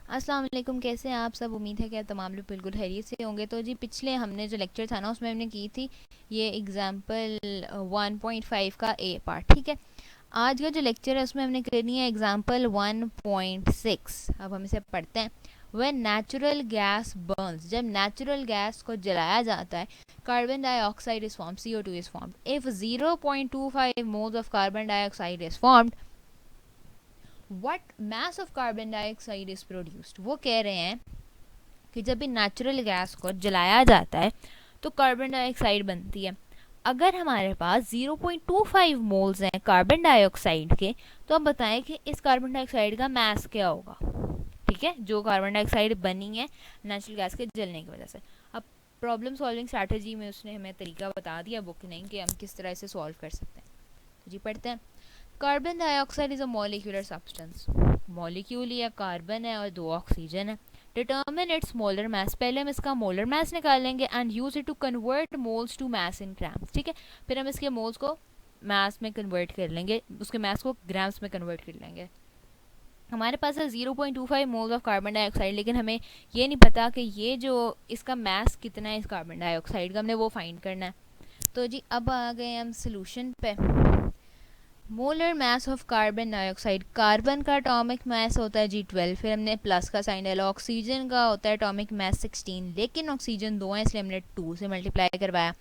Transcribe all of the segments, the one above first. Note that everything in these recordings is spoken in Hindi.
अस्सलाम वालेकुम, कैसे हैं आप सब। उम्मीद है कि आप तमाम लोग बिल्कुल खैरियत से होंगे। तो जी पिछले हमने जो लेक्चर था ना उसमें हमने की थी ये एग्जाम्पल 1.5 का ए पार्ट, ठीक है। आज का जो लेक्चर है उसमें हमने करनी है एग्जाम्पल 1.6। अब हम इसे पढ़ते हैं। When natural gas burns, जब नेचुरल गैस को जलाया जाता है, carbon dioxide is form, CO2 is form. If 0.25 moles of carbon dioxide is formed, what mass of carbon dioxide is produced। वो कह रहे हैं कि जब भी नेचुरल गैस को जलाया जाता है तो कार्बन डाइऑक्साइड बनती है। अगर हमारे पास 0.25 मोल्स हैं कार्बन डाइऑक्साइड के, तो अब बताएं कि इस कार्बन डाइऑक्साइड का मास क्या होगा। ठीक है, जो कार्बन डाइऑक्साइड बनी है नेचुरल गैस के जलने की वजह से। अब प्रॉब्लम सॉल्विंग स्ट्रैटेजी में उसने हमें तरीका बता दिया बुक ने कि हम किस तरह से सॉल्व कर सकते हैं। तो जी पढ़ते हैं। Carbon dioxide is a molecular substance. Molecule या कार्बन है और 2 ऑक्सीजन है। डिटर्मिन इट्स मोलर मास, पहले हम इसका मोलर मास निकालेंगे and use it to convert moles to mass in grams. ठीक है, फिर हम इसके मोल्स को मास में कन्वर्ट कर लेंगे, उसके मास को ग्राम्स में कन्वर्ट कर लेंगे। हमारे पास है 0.25 मोल्स ऑफ कार्बन डाइऑक्साइड, लेकिन हमें ये नहीं पता कि ये जो इसका मास कितना है इस कार्बन डाइऑक्साइड का, हमने वो फाइंड करना है। तो जी अब आ गए हम सोल्यूशन पे। Molar mass of carbon dioxide, carbon का एटॉमिक मास होता है G12, फिर हमने प्लस का साइन डाला। ऑक्सीजन का होता है एटॉमिक मास 16, लेकिन ऑक्सीजन 2 है इसलिए हमने 2 से मल्टीप्लाई करवाया।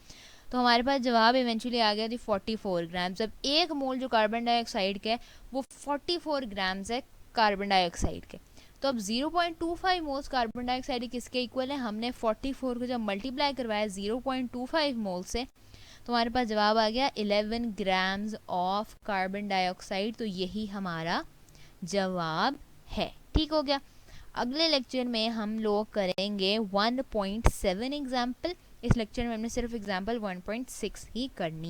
तो हमारे पास जवाब इवेंचुअली आ गया थी 44 ग्राम्स। अब एक मोल जो कार्बन डाइऑक्साइड के वो 44 ग्राम्स है कार्बन डाइऑक्साइड के। तो अब 0.25 मोल्स कार्बन डाइऑक्साइड किसके इक्वल है, हमने 44 को जब मल्टीप्लाई करवाया 0.25 मोल से, तो हमारे पास जवाब आ गया 11 ग्राम्स ऑफ कार्बन डाइऑक्साइड। तो यही हमारा जवाब है। ठीक हो गया। अगले लेक्चर में हम लोग करेंगे 1.7 एग्जाम्पल। इस लेक्चर में हमने सिर्फ एग्जाम्पल 1.6 ही करनी